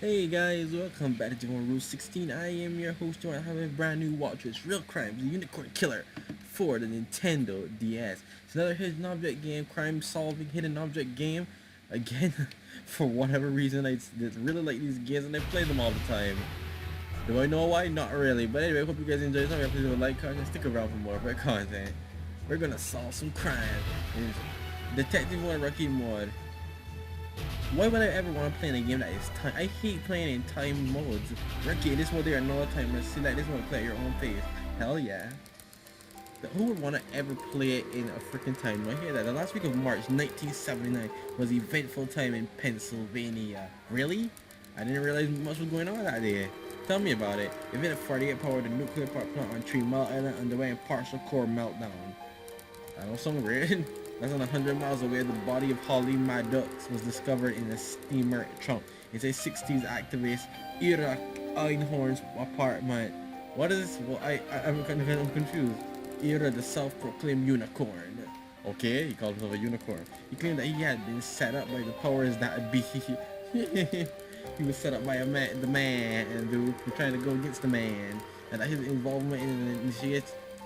Hey guys, welcome back to Jennifer Lourdes 16. I am your host, and I have a brand new watch. It's Real Crimes, the Unicorn Killer for the Nintendo DS. It's another hidden object game, crime solving hidden object game. Again, for whatever reason, I just really like these games and I play them all the time. Do I know why? Not really. But anyway, I hope you guys enjoy this. Please leave a like, comment, and stick around for more great content. We're gonna solve some crime in Detective Mode, Rookie Mode. Why would I ever want to play in a game that is time? I hate playing in time modes. Rookie, in this mode there are no timers. See, like this one, play at your own pace. Hell yeah. Who would want to ever play it in a freaking time? I hear that. The last week of March 1979 was eventful time in Pennsylvania. Really? I didn't realize much was going on that day. Tell me about it. Event 48 power the nuclear power plant on 3 Mile Island underwent partial core meltdown. I don't sound weird. Less than 100 miles away, the body of Holly Maddox was discovered in a steamer trunk. It's a 60s activist, Ira Einhorn's apartment. What is this? Well, I'm confused. Ira, the self-proclaimed unicorn. Okay, he called himself a unicorn. He claimed that he had been set up by the powers that be. He was set up by the man, and they were trying to go against the man, and that his involvement in an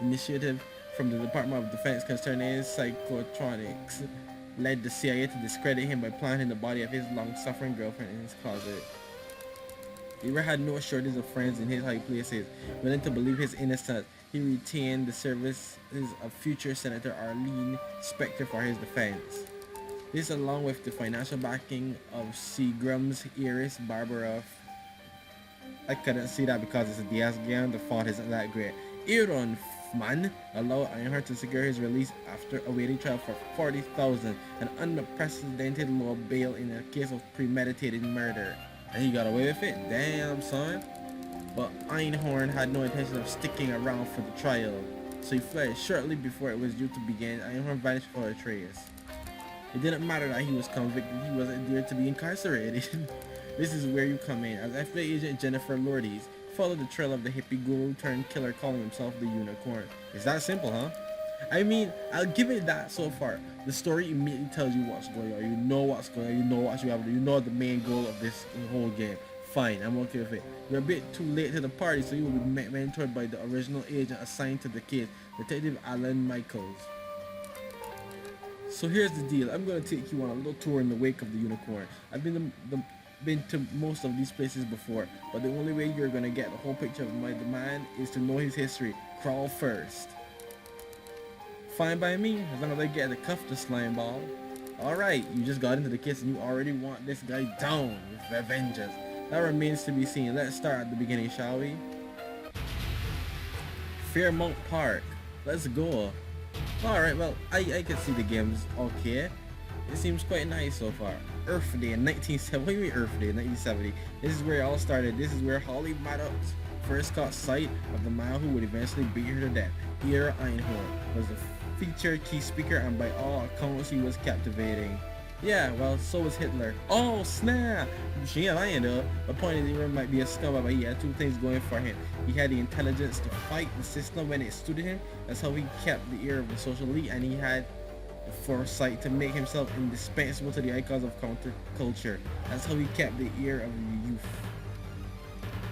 initiative from the Department of Defense concerning psychotronics led the CIA to discredit him by planting the body of his long-suffering girlfriend in his closet. Ira had no shortage of friends in his high places. Willing to believe his innocence, he retained the services of future Senator Arlene Specter for his defense. This, along with the financial backing of Seagram's heiress Barbara. I couldn't see that because it's a DS game, the font isn't that great. Aaron Man allowed Einhorn to secure his release after awaiting trial for $40,000, an unprecedented low bail in a case of premeditated murder. And he got away with it? Damn, son. But Einhorn had no intention of sticking around for the trial, so he fled shortly before it was due to begin. Einhorn vanished without a trace. It didn't matter that he was convicted, he wasn't there to be incarcerated. This is where you come in. As FBI Agent Jennifer Lourdes followed the trail of the hippie guru turned killer calling himself the Unicorn. It's that simple, huh? I mean, I'll give it that so far. The story immediately tells you what's going on. You know what's going on. You know what you have to do. You know the main goal of this whole game. Fine, I'm okay with it. You're a bit too late to the party, so you will be mentored by the original agent assigned to the case, Detective Alan Michaels. So here's the deal. I'm going to take you on a little tour in the wake of the Unicorn. I've been to most of these places before, but the only way you're going to get the whole picture of the man is to know his history. Crawl first. Fine by me, as long as I get the cuff to slime ball. Alright, you just got into the case and you already want this guy down with vengeance. That remains to be seen. Let's start at the beginning, shall we? Fairmont Park. Let's go. Alright, well, I can see the game's okay. It seems quite nice so far. Earth Day in 1970. What do you mean Earth Day in 1970? This is where it all started. This is where Holly Maddox first caught sight of the man who would eventually beat her to death. Ira Einhorn was the featured key speaker, and by all accounts he was captivating. Yeah, well, so was Hitler. Oh, snap! She ain't lying though. The point is, Ira might be a scumbag, but he had two things going for him. He had the intelligence to fight the system when it suited him. That's how he kept the ear of the social elite, and he had the foresight to make himself indispensable to the icons of counterculture. That's how he kept the ear of the youth.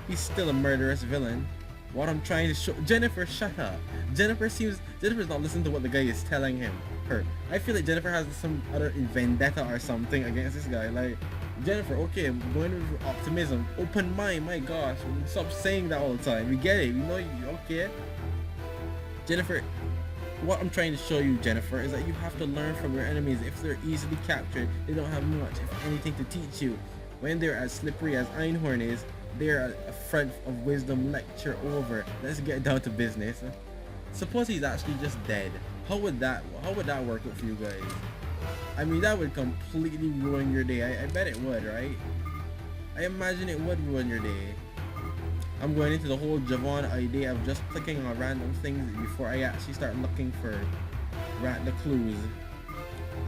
He's still a murderous villain. What I'm trying to show— Jennifer, shut up. Jennifer's not listening to what the guy is telling her. I feel like Jennifer has some other vendetta or something against this guy. Like, Jennifer, okay, I'm going with optimism, open mind. My gosh, stop saying that all the time. We get it. We know you. Okay, Jennifer. What I'm trying to show you, Jennifer, is that you have to learn from your enemies. If they're easily captured, they don't have much, if anything, to teach you. When they're as slippery as Einhorn is, they're a front of wisdom. Lecture over. Let's get down to business. Suppose he's actually just dead. How would that work out for you guys? I mean, that would completely ruin your day. I bet it would, right? I imagine it would ruin your day. I'm going into the whole Javon idea of just clicking on random things before I actually start looking for the clues.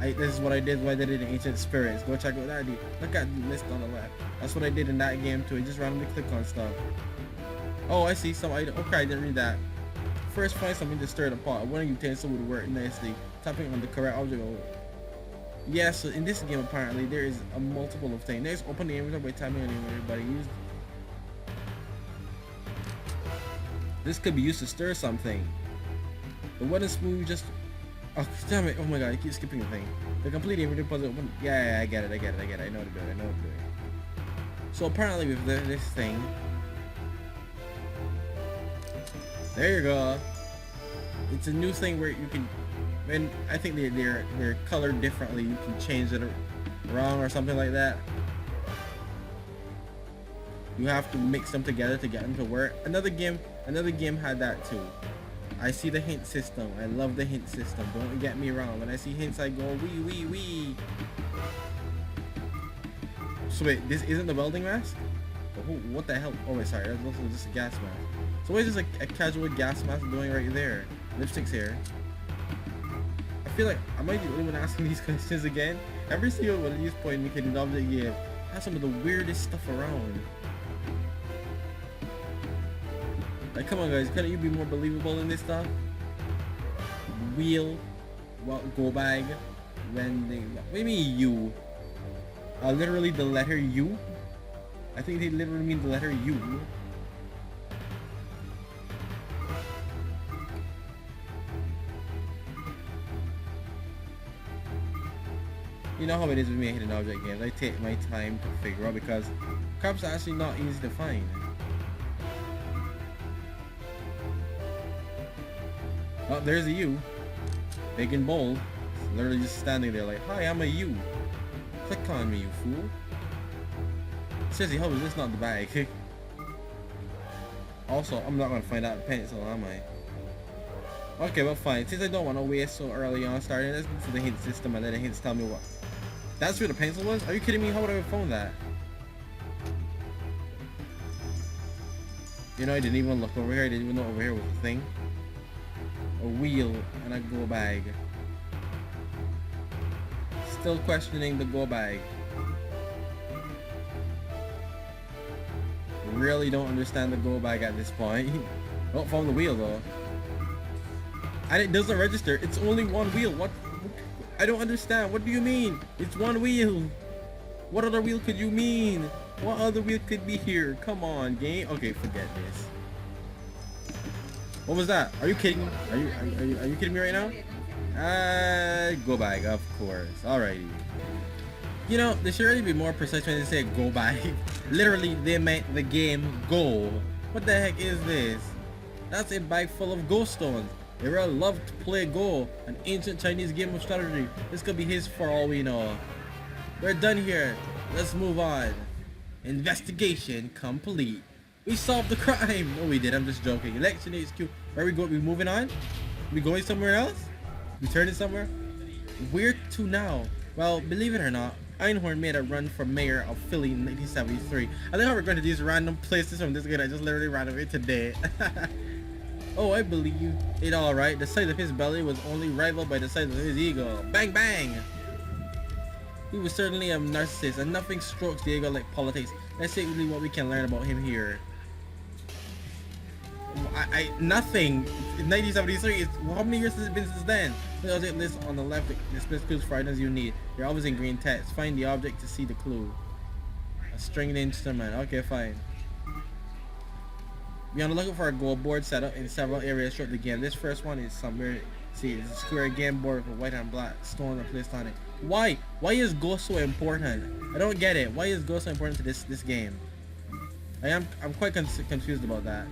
This is what I did when I did it in Ancient Spirits. Go check out that. Look at the list on the left. That's what I did in that game too. I just randomly click on stuff. Oh, I see some item. Okay, I didn't read that. First, find something to stir the pot. A wooden utensil would work nicely. Tapping on the correct object. Yeah, so in this game apparently there is a multiple of things. There's open the inventory by tapping on the inventory, but this could be used to stir something. The wooden spoon just... Oh, damn it. Oh my god, I keep skipping the thing. The complete inventory puzzle open... Yeah, I get it. I know what to do. I know what to do. So apparently with this thing... There you go. It's a new thing where you can... And I think they're colored differently. You can change it wrong or something like that. You have to mix them together to get them to work. Another game had that too. I see the hint system. I love the hint system. Don't get me wrong. When I see hints, I go wee. So wait, this isn't the welding mask? Oh, what the hell? Oh wait, sorry. That's also just a gas mask. So what is this a casual gas mask doing right there? Lipstick's here. I feel like I might be the only one asking these questions again. Every single one of these point indicating the object game has some of the weirdest stuff around. Like, come on guys, couldn't you be more believable in this stuff? Wheel, what, go bag, vending. What do you mean you? Literally the letter U? I think they literally mean the letter U. You know how it is with me hidden object games. I take my time to figure out because crap's actually not easy to find. Oh, there's a U. Big and bold. It's literally just standing there like, hi, I'm a U. Click on me, you fool. Seriously, how is this not the bag? Also, I'm not gonna find out the pencil, am I? Okay, well fine. Since I don't want to waste so early on starting, let's go for the hint system and let the hints tell me what. That's where the pencil was? Are you kidding me? How would I have found that? You know, I didn't even look over here. I didn't even know over here was a thing. A wheel and a go bag. Still questioning the go bag. Really don't understand the go bag at this point. Oh, found the wheel though. And it doesn't register. It's only one wheel. What? I don't understand. What do you mean? It's one wheel. What other wheel could you mean? What other wheel could be here? Come on, game. Okay, forget this. What was that? Are you kidding me? Are you kidding me right now? Go bag, of course. Alrighty. You know, they should really be more precise when they say go bag. Literally, they meant the game Go. What the heck is this? That's a bag full of Go stones. Ira loved to play Go, an ancient Chinese game of strategy. This could be his for all we know. We're done here. Let's move on. Investigation complete. We solved the crime. No, we did. I'm just joking. Election HQ. Where we go? We moving on? We going somewhere else? We turning somewhere? Where to now? Well, believe it or not, Einhorn made a run for mayor of Philly in 1973. I think how we're going to these random places from this game. I just literally ran away today. Oh, I believe it alright. The size of his belly was only rivaled by the size of his ego. Bang bang! He was certainly a narcissist, and nothing strokes the ego like politics. That's basically what we can learn about him here. Nothing. In 1973, how many years has it been since then? The object list on the left displays clues for items you need. They're always in green text. Find the object to see the clue. A stringed instrument. Okay, fine. Be on the lookout for a goal board set up in several areas throughout the game. This first one is somewhere. See, it's a square game board with white and black stones are placed on it. Why? Why is Go so important? I don't get it. Why is Go so important to this game? I'm quite confused about that.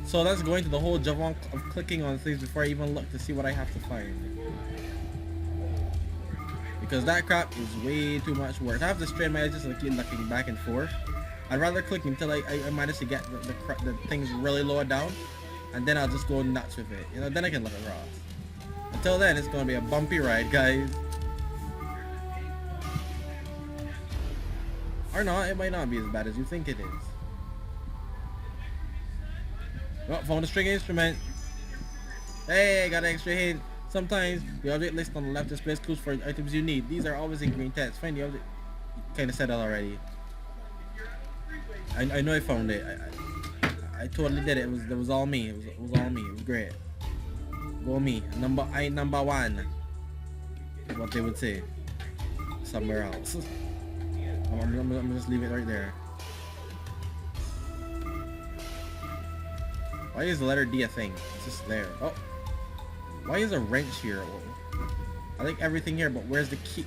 So that's going to the whole job of clicking on things before I even look to see what I have to find. Because that crap is way too much work. I have to strain my edges and keep looking back and forth. I'd rather click until I manage to get the things really low down, and then I'll just go nuts with it. You know, then I can look across. Until then, it's gonna be a bumpy ride, guys. Or not, it might not be as bad as you think it is. Oh, found a string instrument. Hey, got an extra hint. Sometimes the object list on the left displays clues for items you need. These are always in green text. Find the object. Kinda said that already. I know I found it. I totally did it. It was all me. It was all me. It was great. Go me. Number one. What they would say. somewhere else. I'm gonna just leave it right there. Why is the letter D a thing? It's just there. Oh, why is a wrench here? I like everything here, but where's the key?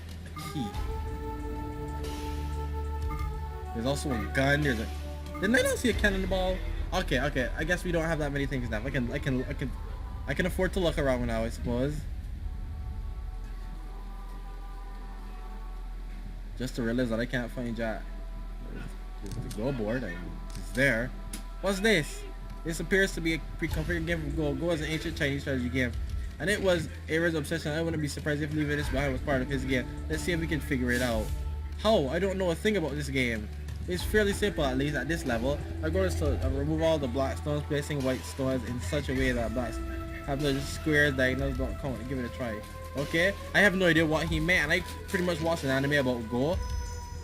There's also a gun. Didn't I not see a cannonball? Okay. I guess we don't have that many things now. I can afford to look around now, I suppose. Just to realize that I can't find Jack. There's the Go board. It's there. What's this? This appears to be a pre-configured game from Go. Go is an ancient Chinese strategy game, and it was Ira's obsession. I wouldn't be surprised if leaving this behind was part of his game. Let's see if we can figure it out. How? I don't know a thing about this game. It's fairly simple, at least at this level. Our goal is to remove all the black stones, placing white stones in such a way that blacks have the squares diagonals don't count. Give it a try. Okay, I have no idea what he meant, and I pretty much watched an anime about Go.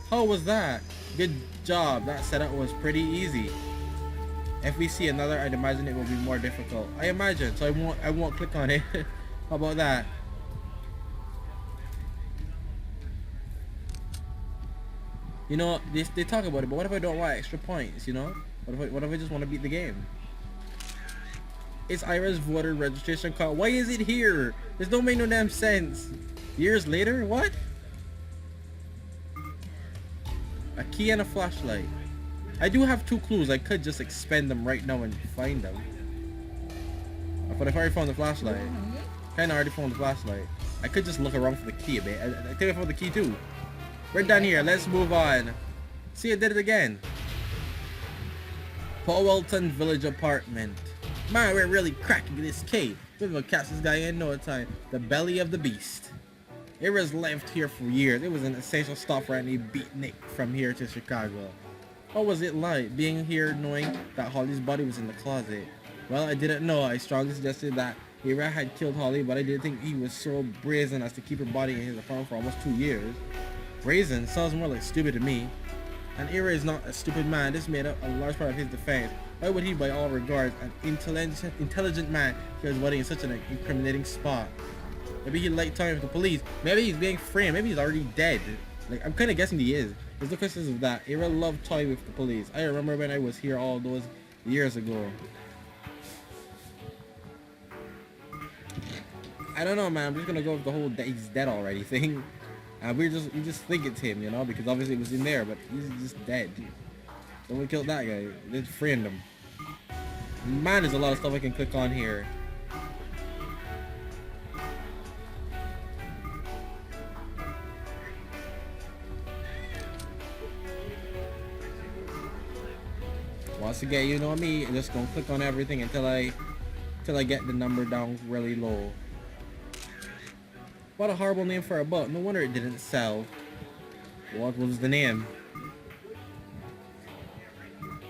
How was that? Good job. That setup was pretty easy. If we see another, I'd imagine it will be more difficult. I imagine, so I won't click on it. How about that? You know, they talk about it, but what if I don't want extra points, you know? What if I just want to beat the game? It's Ira's voter registration card. Why is it here? This don't make no damn sense. Years later? What? A key and a flashlight. I do have 2 clues. I could just expend them right now and find them. But I've already found the flashlight. Kinda already found the flashlight. I could just look around for the key a bit. I think I found the key too. We're done here. Let's move on. See, I did it again. Powelton Village Apartment. Man, we're really cracking this cave. We're gonna catch this guy in no time. The belly of the beast. Ira's lived here for years. It was an essential stop for any beatnik from here to Chicago. What was it like being here knowing that Holly's body was in the closet? Well, I didn't know. I strongly suggested that Ira had killed Holly, but I didn't think he was so brazen as to keep her body in his apartment for almost 2 years. Brazen sounds more like stupid to me. And Ira is not a stupid man. This made up a large part of his defense. Why would he, by all regards, an intelligent man, kill his body in such an incriminating spot? Maybe he liked talking with the police. Maybe he's being framed. Maybe he's already dead. Like, I'm kind of guessing he is. There's no questions of that. Ira loved toying with the police. I remember when I was here all those years ago. I don't know, man. I'm just gonna go with the whole he's dead already thing. We just think it's him, you know, because obviously it was in there, but he's just dead. Someone killed that guy. They framed him. Man, there's a lot of stuff I can click on here. Once again, you know me, I'm just gonna click on everything until I get the number down really low. What a horrible name for a book. No wonder it didn't sell. What was the name?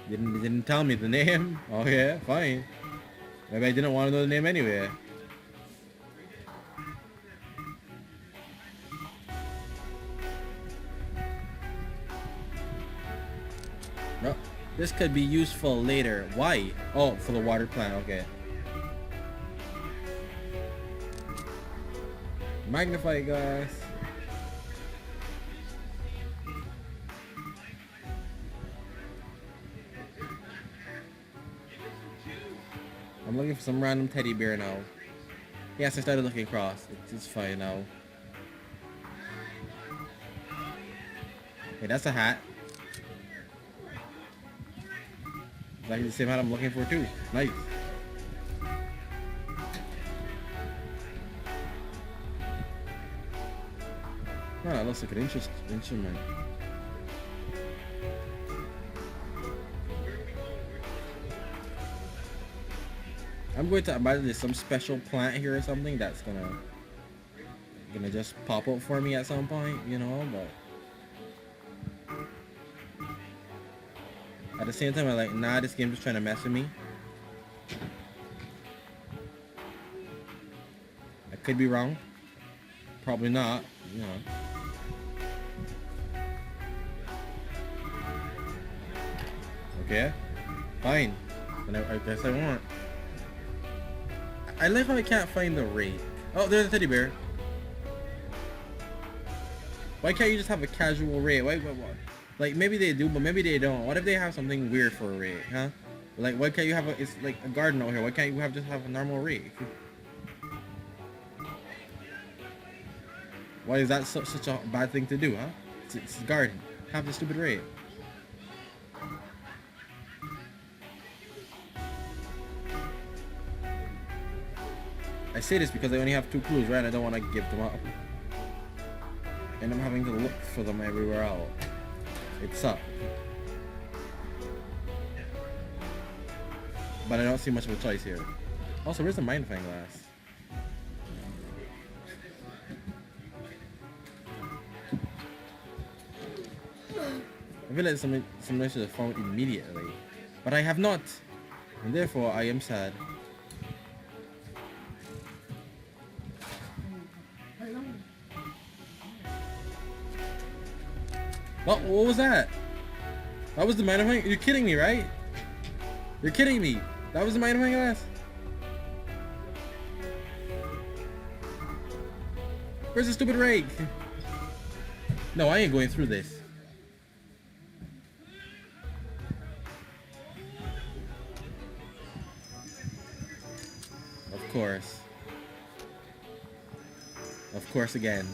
Didn't tell me the name. Oh yeah, fine. Maybe I didn't want to know the name anyway. No, this could be useful later. Why? Oh, for the water plant. Okay. Magnify, guys. I'm looking for some random teddy bear now. Yes, I started looking across. It's fine now. Hey, that's a hat. Exactly the same hat I'm looking for too. Nice. Oh, that looks like an instrument. I'm going to imagine there's some special plant here or something that's gonna just pop up for me at some point, you know, but at the same time I'm like, nah, this game's just trying to mess with me. I could be wrong. Probably not, you know. Okay, fine. And I guess I won't. I like how I can't find the rate. Oh, there's a teddy bear. Why can't you just have a casual raid? Why? Like maybe they do, but maybe they don't. What if they have something weird for a raid, huh? Like why can't you have it's like a garden out here? Why can't you just have a normal raid? Why is that such a bad thing to do, huh? It's a garden. Have the stupid raid. I say this because I only have 2 clues, right? And I don't want to give them up. And I'm having to look for them everywhere else. It sucks. But I don't see much of a choice here. Also, where's the magnifying glass? I feel like someone should have found immediately. But I have not. And therefore, I am sad. What was that? That was the magnifying? You're kidding me, right? You're kidding me. That was the magnifying glass? Where's the stupid rake? No, I ain't going through this. Of course. Of course again.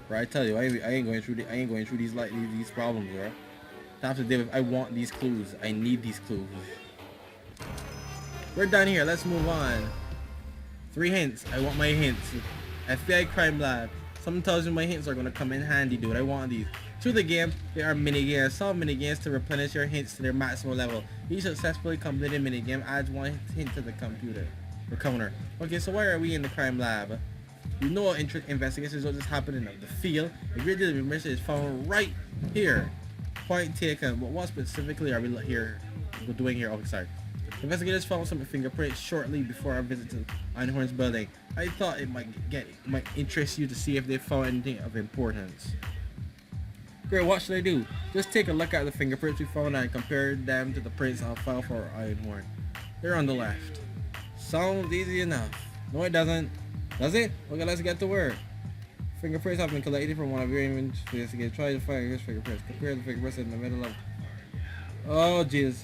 Bro, I tell you, I ain't going through these problems, bro. Time to deal with. I want these clues. I need these clues. We're done here. Let's move on. 3 hints. I want my hints. FBI Crime Lab. Something tells me my hints are gonna come in handy, dude. I want these. Through the game, there are mini-games. Solve mini-games to replenish your hints to their maximum level. Each successfully completed mini-game adds 1 hint to the computer. Or counter. Okay, so why are we in the crime lab? You know investigations don't just happen in the field. A great deal of information is found right here. Point taken. But what specifically are we doing here? Oh, sorry. Investigators found some fingerprints shortly before our visit to Einhorn's building. I thought it might interest you to see if they found anything of importance. Great, what should I do? Just take a look at the fingerprints we found and compare them to the prints on file for Einhorn. They're on the left. Sounds easy enough. No, it doesn't. Does it? Okay, let's get to work. Fingerprints have been collected from one of your investigators. Try to find his fingerprints. Compare the fingerprints in the middle of... Oh, jeez.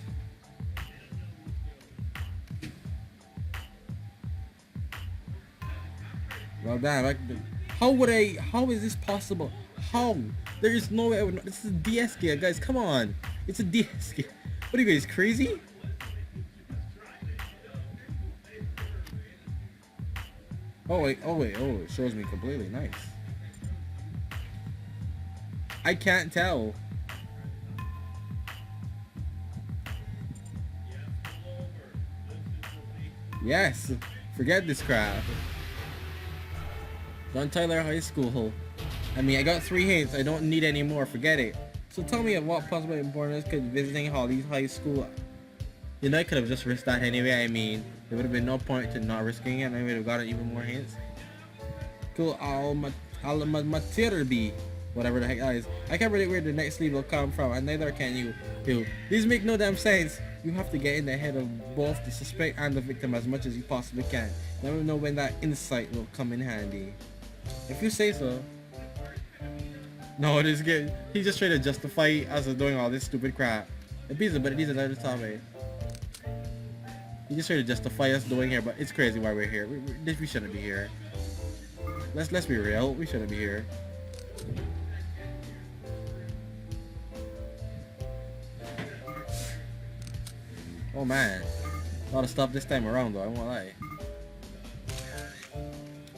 Well, damn. How is this possible? How? There is no way I would know. This is a DS game, guys. Come on. It's a DS game. What are you guys, crazy? Oh wait, it shows me completely. Nice. I can't tell. Yes, forget this crap. John Tyler High School. I mean, I got 3 hints. I don't need any more. Forget it. So tell me of what possible importance could visiting Holly's high school. You know, I could have just risked that anyway. I mean, there would have been no point to not risking it, and I would have gotten even more hints. Cool, be whatever the heck that is. I can't predict where the next lead will come from, and neither can you. These make no damn sense. You have to get in the head of both the suspect and the victim as much as you possibly can. Never know when that insight will come in handy. If you say so. No, this game, he's just trying to justify us doing all this stupid crap. But these are another topic. He just trying to justify us doing here, but it's crazy why we're here. We shouldn't be here. Let's be real. We shouldn't be here. Oh man, a lot of stuff this time around though. I won't lie.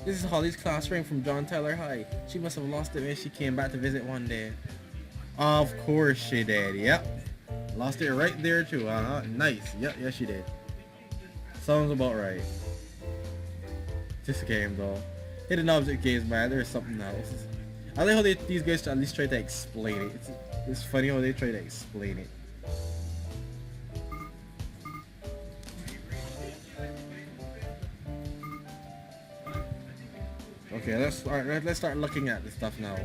This is Holly's class ring from John Tyler High. She must have lost it when she came back to visit one day. Of course she did. Yep. Lost it right there too. Nice. Yep. Yes, she did. Sounds about right. This game though. Hidden object games, man. There's something else. I like how these guys at least try to explain it. It's funny how they try to explain it. Okay, let's start looking at this stuff now.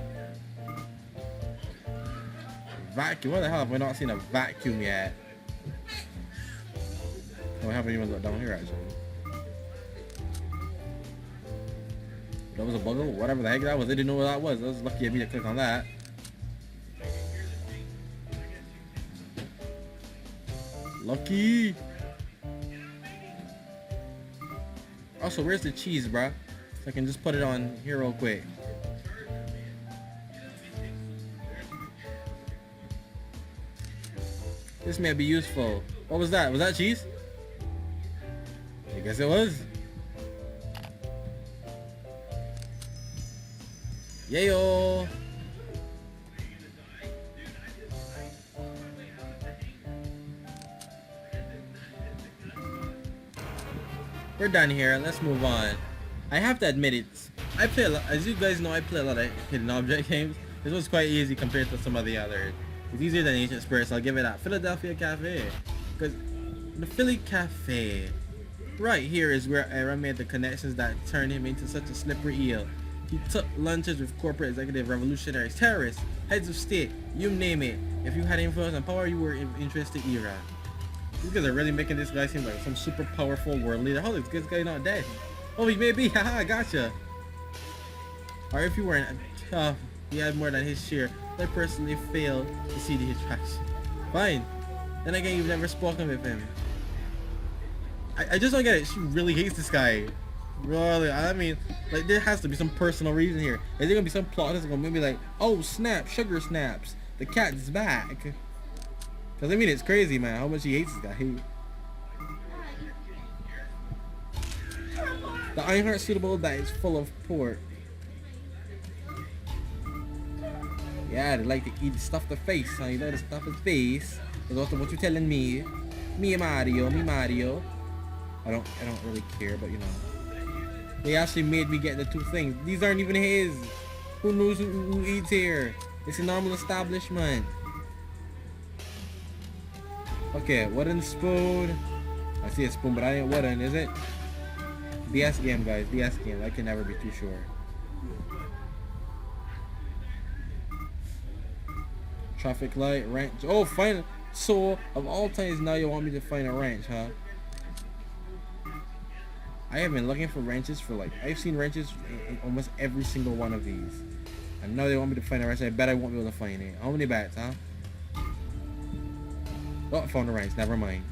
Vacuum. What the hell have we not seen a vacuum yet? Oh, we haven't even looked down here actually. That was a buggle? Whatever the heck that was. I didn't know what that was. I was lucky of me to click on that. Lucky. Also, where's the cheese, bruh? So I can just put it on here real quick. This may be useful. What was that? Was that cheese? I guess it was. Yayo. We're done here. Let's move on. I have to admit it. I play a lot, as you guys know, I play a lot of hidden object games. This was quite easy compared to some of the others. It's easier than Ancient Spirits. I'll give it that. Philadelphia Cafe, because the Philly Cafe, right here is where Ira made the connections that turned him into such a slippery eel. He took lunches with corporate executive, revolutionaries, terrorists, heads of state, you name it. If you had influence and power, you were interested in Iran. These guys are really making this guy seem like some super powerful world leader. Oh, this guy not dead. Oh, he may be. Haha, gotcha. Or if you weren't tough, he had more than his share. I personally failed to see the attraction. Fine. Then again, you've never spoken with him. I just don't get it. She really hates this guy. Really, I mean, like, there has to be some personal reason here. Is there gonna be some plot that's gonna be like, oh snap, sugar snaps, the cat's back? Cause I mean, it's crazy, man, how much he hates this guy. The Einhorn suitable that is full of pork. Yeah, they like to eat stuff the face, huh? You know, the stuff his face. Is also what you're telling me. Me Mario. I don't really care, but you know. They actually made me get the two things. These aren't even his. Who knows who eats here? It's a normal establishment. Okay, wooden spoon. I see a spoon, but I ain't wooden, is it? DS game, guys. DS game. I can never be too sure. Traffic light, wrench. Oh, find. So, of all times, now you want me to find a wrench, huh? I have been looking for wrenches for like, I've seen wrenches in almost every single one of these. And now they want me to find a wrench. I bet I won't be able to find it. How many bats, huh? Oh, I found a wrench. Never mind.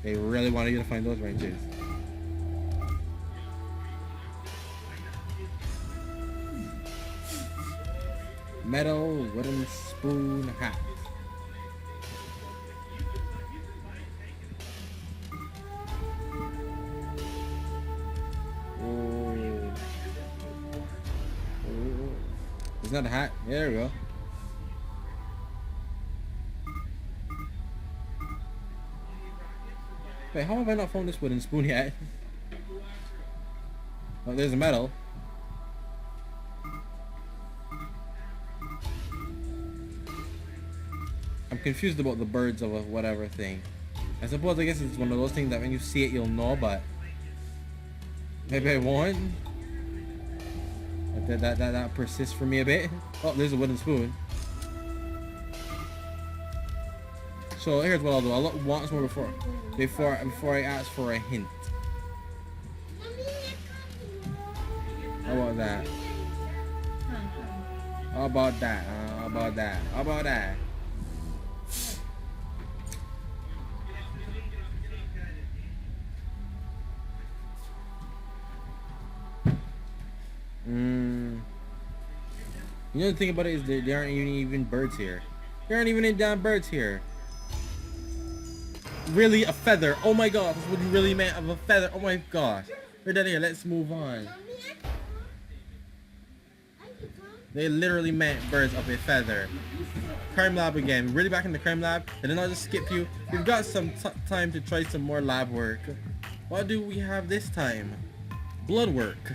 They really wanted you to find those wrenches. Metal, wooden spoon, hat. It's not a hat. There we go. Wait, how have I not found this wooden spoon yet? Oh, there's a metal. I'm confused about the birds of a whatever thing. I guess it's one of those things that when you see it you'll know, but maybe I won't. That persists for me a bit. Oh, there's a wooden spoon. So here's what I'll do. I'll look once more before I ask for a hint. How about that? How about that? How about that? How about that? You know the thing about it is there aren't even birds here. There aren't even any damn birds here. Really, a feather? Oh my god, that's what you really meant of a feather. Oh my gosh. We're done here. Let's move on. They literally meant birds of a feather. Crime lab again. Really back in the crime lab? And then I'll just skip you. We've got some time to try some more lab work. What do we have this time? Blood work.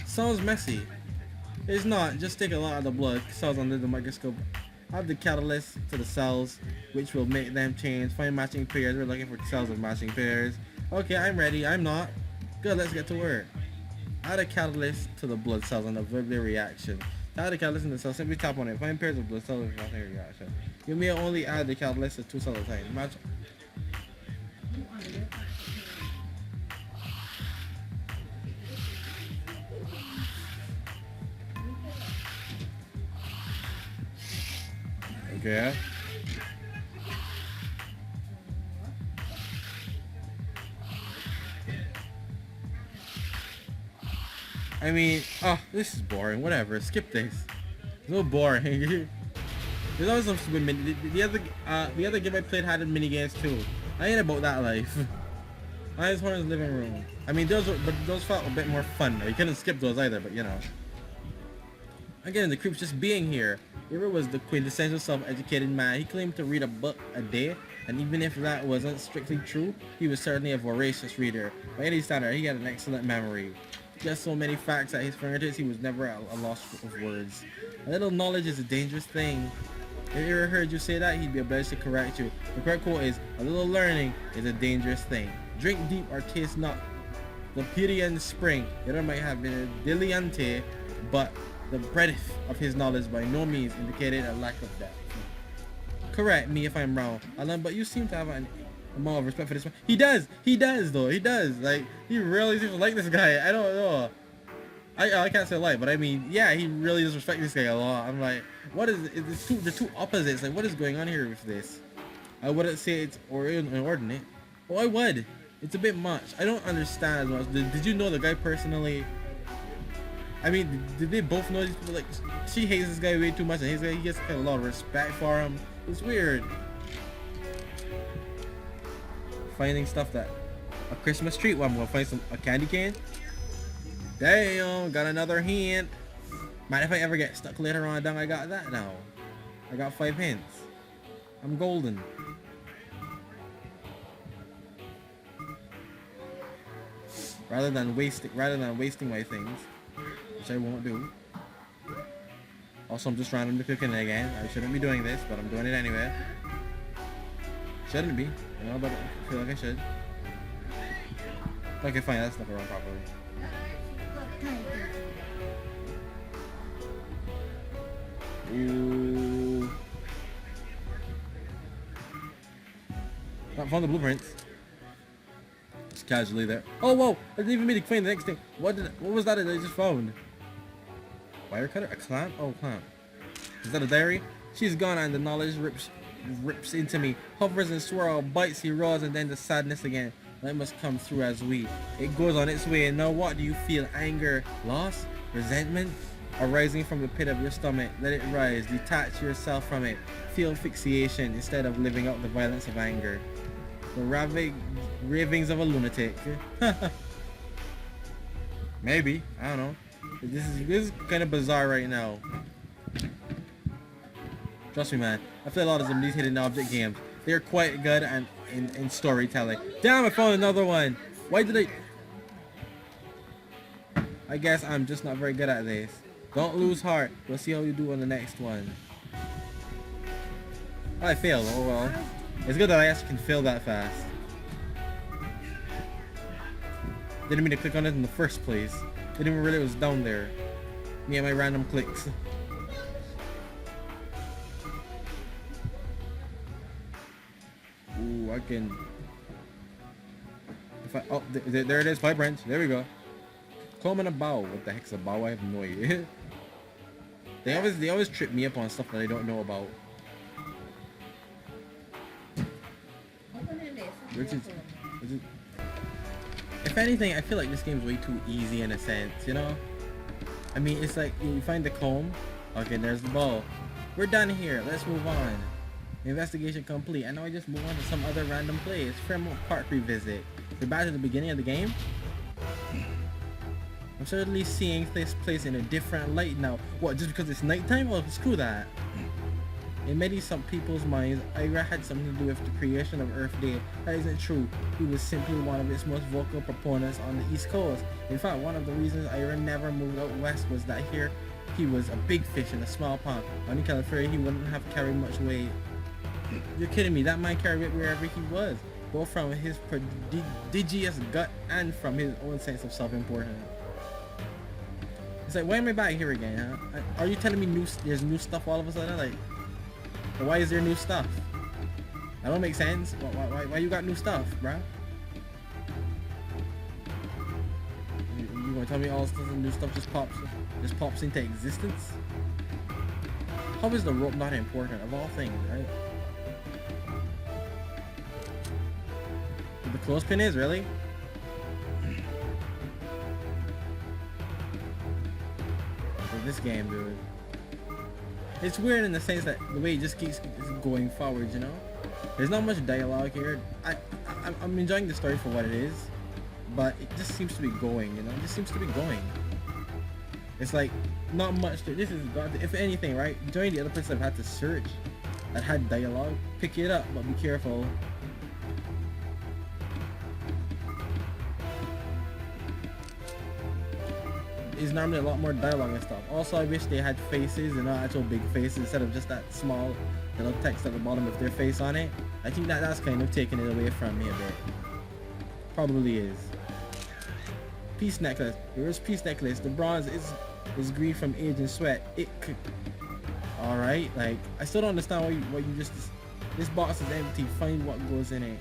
Sounds messy. It's not. Just take a lot of the blood cells under the microscope. Add the catalyst to the cells, which will make them change. Find matching pairs. We're looking for cells of matching pairs. Okay, I'm ready. I'm not. Good, let's get to work. Add a catalyst to the blood cells and observe their reaction. To add the catalyst in the cell, simply tap on it. Find pairs of blood cells with matching reaction. You may only add the catalyst to 2 cells at a time. Match. Okay. I mean, oh, this is boring. Whatever, skip this. It's a little boring. There's always some stupid mini. The other game I played had mini games too. I ain't about that life. Einhorn's living room. I mean, those felt a bit more fun. You couldn't skip those either, but you know. Again, the creep's just being here. Ira was the quintessential self-educated man. He claimed to read a book a day, and even if that wasn't strictly true, he was certainly a voracious reader. By any standard, he had an excellent memory. Just so many facts at his fingertips, he was never at a loss of words. A little knowledge is a dangerous thing. If Ira heard you say that, he'd be obliged to correct you. The correct quote is, a little learning is a dangerous thing. Drink deep or taste not the Pyrenean spring. Ira might have been a dilettante, but the breadth of his knowledge by no means indicated a lack of depth. Correct me if I'm wrong, Alan, but you seem to have an amount of respect for this man. He does though, he does. Like, he really seems to like this guy. I don't know. I can't say like, but I mean, yeah, he really does respect this guy a lot. I'm like, what is it? It's the two opposites. Like, what is going on here with this? I wouldn't say it's inordinate. Oh, I would. It's a bit much. I don't understand as much. Did you know the guy personally? I mean, did they both know these people? Like, she hates this guy way too much, and he gets kind of a lot of respect for him. It's weird. Finding stuff that a Christmas treat. Well, I'm gonna find a candy cane. Damn, got another hint. Mind if I ever get stuck later on? Down, I got that now. I got 5 hints. I'm golden. Rather than wasting my things, which I won't do. Also, I'm just randomly clicking it again. I shouldn't be doing this, but I'm doing it anyway. Shouldn't be, you know, but I feel like I should. Okay, fine, that's not wrong properly. Ooh. Not found the blueprints. Just casually there. Oh, whoa! I didn't even mean to find the next thing. What was that I just found? Wire cutter? A clamp? Oh, clamp. Is that a diary? She's gone and the knowledge rips into me. Hovers and swirls, bites, he roars, and then the sadness again. That must come through as we. It goes on its way, and now what do you feel? Anger, loss, resentment? Arising from the pit of your stomach. Let it rise. Detach yourself from it. Feel fixation instead of living out the violence of anger. The ravings of a lunatic. Maybe. I don't know. This is kind of bizarre right now. Trust me, man. I play a lot of some of these hidden object games. They're quite good and in storytelling. Damn, I found another one. Why did I guess I'm just not very good at this. Don't lose heart. We'll see how you do on the next one. I failed. Oh well. It's good that I actually can fail that fast. Didn't mean to click on it in the first place. Didn't even realize it was down there. Me and my random clicks. Ooh, I can. If I there it is, pipe wrench. There we go. Combing a bow. What the heck's a bow? I have no idea. They always trip me up on stuff that I don't know about. If anything, I feel like this game's way too easy in a sense, you know? I mean, it's like, you find the comb. Okay, there's the ball. We're done here. Let's move on. Investigation complete. I know I just move on to some other random place. Fairmont Park revisit. We're back to the beginning of the game. I'm certainly seeing this place in a different light now. What, just because it's nighttime? Well, screw that. In many some people's minds, Ira had something to do with the creation of Earth Day. That isn't true. He was simply one of its most vocal proponents on the East Coast. In fact, one of the reasons Ira never moved out west was that here he was a big fish in a small pond. On California, he wouldn't have carried much weight. You're kidding me, that man carried weight wherever he was, both from his prodigious gut and from his own sense of self-importance. It's like, why am I back here again, huh? Are you telling me there's new stuff all of a sudden? Like, why is there new stuff? That don't make sense. Why you got new stuff, bruh? You gonna tell me all of a sudden new stuff just pops into existence? How is the rope not important of all things, right? The clothespin is, really? With this game, dude. It's weird in the sense that the way it just keeps going forward, you know? There's not much dialogue here. I'm enjoying the story for what it is, but it just seems to be going, you know? It just seems to be going. It's like, not much to, this is, if anything, right? Join the other places I've had to search that had dialogue, pick it up, but be careful. Is normally a lot more dialogue and stuff. Also, I wish they had faces and not actual big faces instead of just that small little text at the bottom with their face on it. I think that's kind of taking it away from me a bit. Probably is. Peace necklace. Here's peace necklace. The bronze is green from age and sweat. It could. All right. Like I still don't understand why you just. This box is empty. Find what goes in it.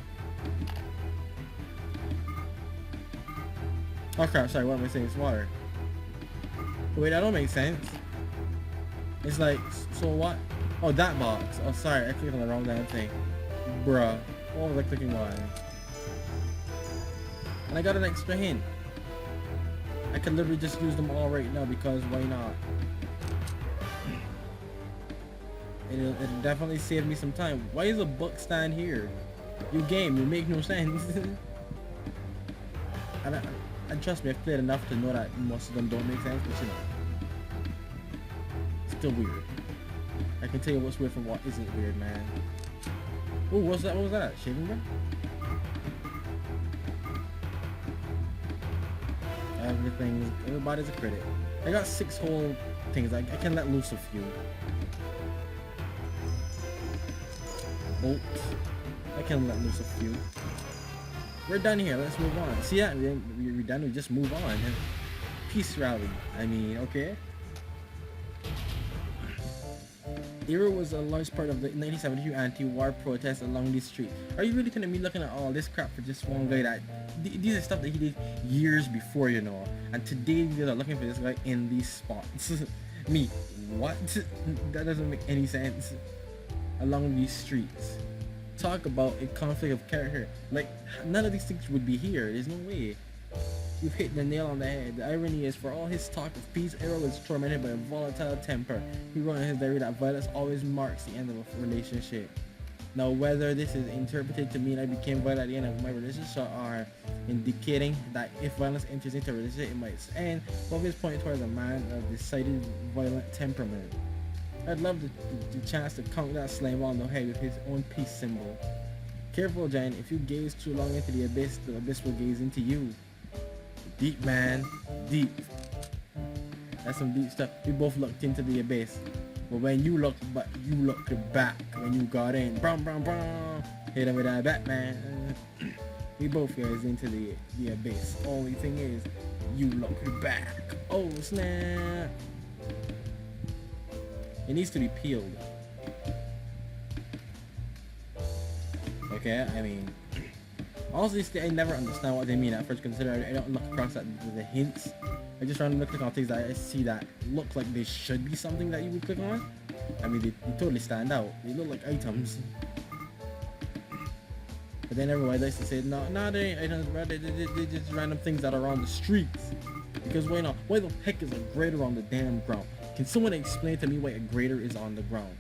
Oh crap! Sorry. What am I saying? It's water. Wait, that don't make sense. It's like, so what? Oh, that box. Oh, sorry, I clicked on the wrong damn thing. Bruh. What was I clicking on? And I got an extra hint. I could literally just use them all right now because why not? It'll definitely save me some time. Why is a book stand here? You game, you make no sense. And trust me, I've played enough to know that most of them don't make sense, but you know. Still weird. I can tell you what's weird from what isn't weird, man. Oh, what's that? What was that? Shaving bar? Everybody's a critic. I got 6 whole things. I can let loose a few. Bolts. I can let loose a few. We're done here. Let's move on. See that? We're done. We just move on. Peace rally. I mean, okay. Ira was a large part of the 1972 anti-war protests along these streets. Are you really telling me looking at all this crap for just one guy that these are stuff that he did years before, you know? And today they're looking for this guy in these spots. Me, what? That doesn't make any sense. Along these streets. Talk about a conflict of character. Like, none of these things would be here. There's no way. You've hit the nail on the head. The irony is, for all his talk of peace, Ira was tormented by a volatile temper. He wrote in his diary that violence always marks the end of a relationship. Now, whether this is interpreted to mean I became violent at the end of my relationship or indicating that if violence enters into a relationship, it might end, both is pointing towards a man of decided violent temperament. I'd love the chance to conk that slime on the head with his own peace symbol. Careful, Jen. If you gaze too long into the abyss will gaze into you. Deep, man. Deep. That's some deep stuff. We both looked into the abyss. But when you looked back when you got in. Brum, brum, brum. Hit him with that Batman. We both gazed into the abyss. Only thing is, you looked back. Oh, snap. It needs to be peeled. Okay, I mean, honestly, I never understand what they mean at first. Consider I don't look across at the hints. I just randomly click on things that I see that look like they should be something that you would click on. I mean, they totally stand out. They look like items. But then everybody likes to say, no, they ain't items, bro. They're just random things that are on the streets. Because why not? Why the heck is a grader on the damn ground? Can someone explain to me why a grader is on the ground?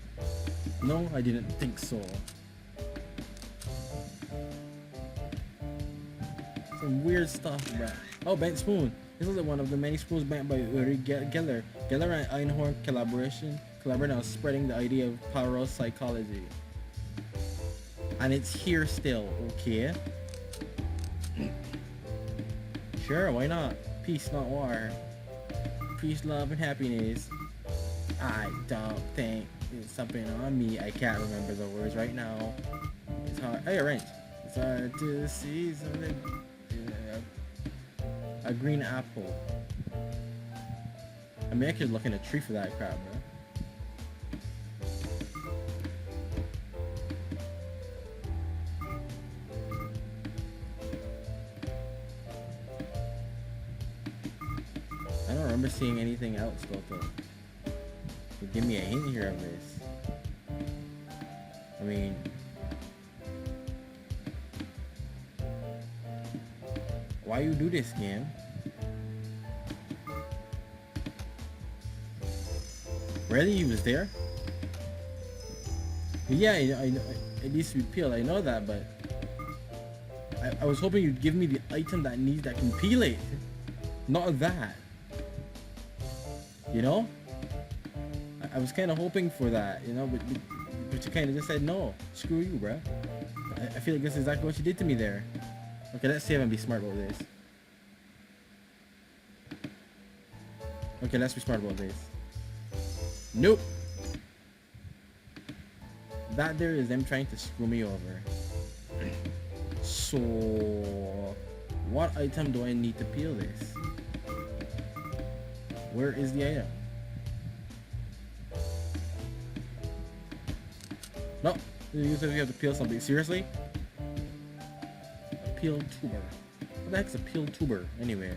No, I didn't think so. Some weird stuff, bro. Oh, bent spoon. This is one of the many spoons bent by Uri Geller. Geller and Einhorn collaborate on spreading the idea of parapsychology. And it's here still, okay? Sure, why not? Peace, not war. Peace, love, and happiness. I don't think it's something on me. I can't remember the words right now. It's hard. Hey, wrench. It's hard to see something. A green apple. I mean, I could look in a tree for that crap, bro. I don't remember seeing anything else though. Give me a hint here of this. I mean, why you do this, game? Really, he was there? Yeah, it needs to be peeled. I know that, but I was hoping you'd give me the item that can peel it, not that. You know? I was kind of hoping for that, you know, but you kind of just said no. Screw you, bro. I feel like this is exactly what you did to me there. Okay, let's save and be smart about this. Okay, let's be smart about this. Nope. That there is them trying to screw me over. So, what item do I need to peel this? Where is the item? No, you said we have to peel something. Seriously? A peel tuber. What the heck's a peel tuber? Anyway.